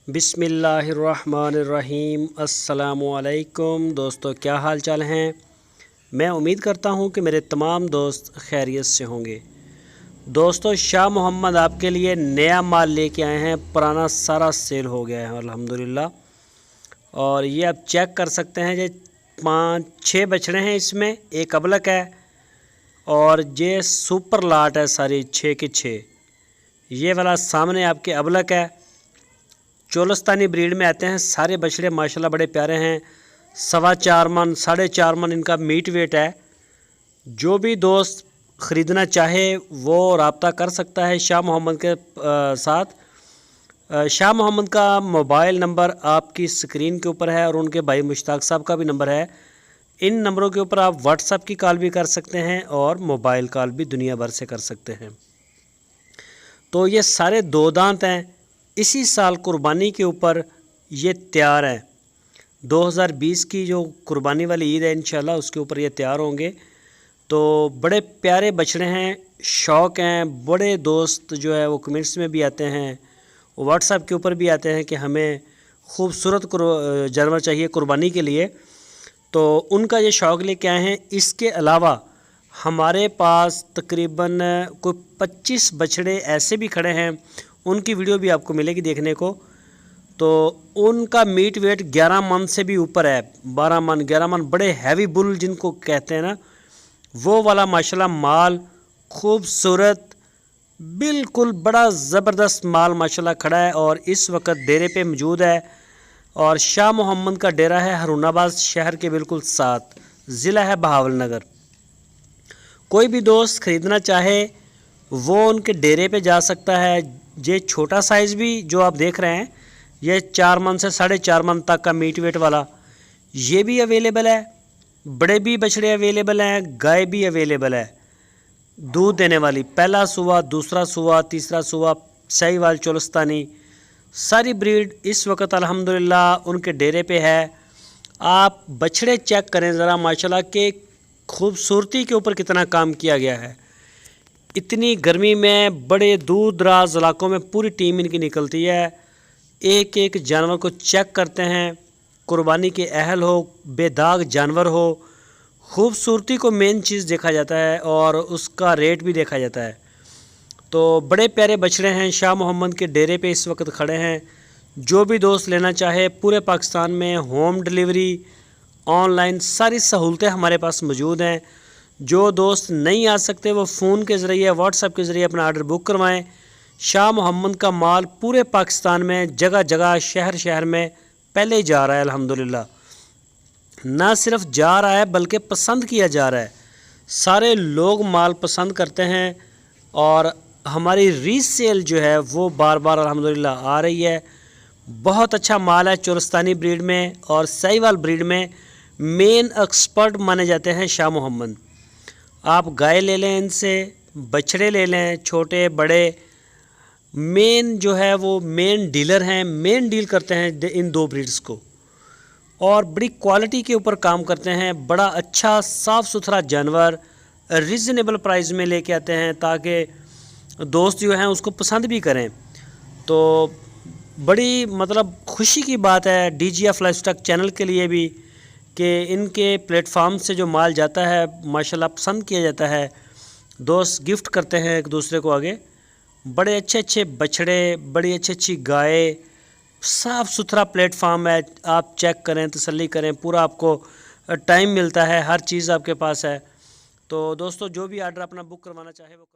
बिस्मिल्लाहिर्रहमानिर्रहीम। अस्सलामुअलैकुम दोस्तों, क्या हाल चाल हैं। मैं उम्मीद करता हूं कि मेरे तमाम दोस्त खैरियत से होंगे। दोस्तों, शाह मोहम्मद आपके लिए नया माल लेके आए हैं। पुराना सारा सेल हो गया है अल्हम्दुलिल्लाह। और ये आप चेक कर सकते हैं, ये 5-6 बछड़े हैं, इसमें एक अबलक है और ये सुपर लाट है सारी 6 के 6। ये वाला सामने आपके अबलक है, चोलस्तानी ब्रीड में आते हैं सारे बछड़े। माशाल्लाह बड़े प्यारे हैं। 4.25 मन 4.5 मन इनका मीट वेट है। जो भी दोस्त ख़रीदना चाहे वो रब्ता कर सकता है शाह मोहम्मद के साथ। शाह मोहम्मद का मोबाइल नंबर आपकी स्क्रीन के ऊपर है और उनके भाई मुश्ताक साहब का भी नंबर है। इन नंबरों के ऊपर आप व्हाट्सएप की कॉल भी कर सकते हैं और मोबाइल कॉल भी दुनिया भर से कर सकते हैं। तो ये सारे 2 दांत हैं। इसी साल कुर्बानी के ऊपर ये तैयार हैं। 2020 की जो कुर्बानी वाली ईद है इंशाल्लाह उसके ऊपर ये तैयार होंगे। तो बड़े प्यारे बछड़े हैं, शौक़ हैं। बड़े दोस्त जो है वो कमेंट्स में भी आते हैं, व्हाट्सएप के ऊपर भी आते हैं कि हमें खूबसूरत जानवर चाहिए कुर्बानी के लिए। तो उनका ये शौक़ लेके आए हैं। इसके अलावा हमारे पास तकरीबन कोई 25 बछड़े ऐसे भी खड़े हैं, उनकी वीडियो भी आपको मिलेगी देखने को। तो उनका मीट वेट 11 मन से भी ऊपर है। 12 मन 11 मन, बड़े हैवी बुल जिनको कहते हैं ना, वो वाला माशाल्लाह माल खूबसूरत, बिल्कुल बड़ा ज़बरदस्त माल माशाल्लाह खड़ा है और इस वक्त डेरे पे मौजूद है। और शाह मोहम्मद का डेरा है हारूनाबाद शहर के बिल्कुल साथ, ज़िला है बहावलनगर। कोई भी दोस्त ख़रीदना चाहे वो उनके डेरे पे जा सकता है। ये छोटा साइज़ भी जो आप देख रहे हैं, ये 4 मन से 4.5 मन तक का मीट वेट वाला ये भी अवेलेबल है। बड़े भी बछड़े अवेलेबल हैं, गाय भी अवेलेबल है दूध देने वाली। पहला सुआ, दूसरा सुआ, तीसरा सुआ, साहिवाल, चोलस्तानी, सारी ब्रीड इस वक्त अल्हम्दुलिल्लाह उनके डेरे पे है। आप बछड़े चेक करें ज़रा, माशाल्लाह के खूबसूरती के ऊपर कितना काम किया गया है। इतनी गर्मी में बड़े दूर दराज इलाकों में पूरी टीम इनकी निकलती है। एक एक जानवर को चेक करते हैं, कुर्बानी के अहल हो, बेदाग जानवर हो, खूबसूरती को मेन चीज़ देखा जाता है और उसका रेट भी देखा जाता है। तो बड़े प्यारे बछड़े हैं, शाह मोहम्मद के डेरे पे इस वक्त खड़े हैं। जो भी दोस्त लेना चाहे पूरे पाकिस्तान में होम डिलीवरी, ऑनलाइन सारी सहूलतें हमारे पास मौजूद हैं। जो दोस्त नहीं आ सकते वो फ़ोन के ज़रिए, व्हाट्सएप के ज़रिए अपना आर्डर बुक करवाएं। शाह मोहम्मद का माल पूरे पाकिस्तान में जगह जगह, शहर शहर में पहले ही जा रहा है अल्हम्दुलिल्लाह। ना सिर्फ जा रहा है बल्कि पसंद किया जा रहा है। सारे लोग माल पसंद करते हैं और हमारी रीसेल जो है वो बार बार अल्हम्दुलिल्लाह आ रही है। बहुत अच्छा माल है। चोलस्तानी ब्रीड में और साहिवाल ब्रीड में मेन एक्सपर्ट माने जाते हैं शाह मोहम्मद। आप गाय ले लें इनसे, बछड़े ले लें, छोटे बड़े, मेन जो है वो मेन डीलर हैं, मेन डील करते हैं इन 2 ब्रीड्स को और बड़ी क्वालिटी के ऊपर काम करते हैं। बड़ा अच्छा साफ़ सुथरा जानवर रीज़नेबल प्राइस में लेके आते हैं ताकि दोस्त जो हैं उसको पसंद भी करें। तो बड़ी मतलब खुशी की बात है DGF लाइफस्टॉक चैनल के लिए भी कि इनके प्लेटफार्म से जो माल जाता है माशाल्लाह पसंद किया जाता है। दोस्त गिफ्ट करते हैं एक दूसरे को आगे। बड़े अच्छे अच्छे बछड़े, बड़ी अच्छी अच्छी गाय, साफ़ सुथरा प्लेटफार्म है। आप चेक करें, तसल्ली करें, पूरा आपको टाइम मिलता है, हर चीज़ आपके पास है। तो दोस्तों, जो भी आर्डर अपना बुक करवाना चाहे वो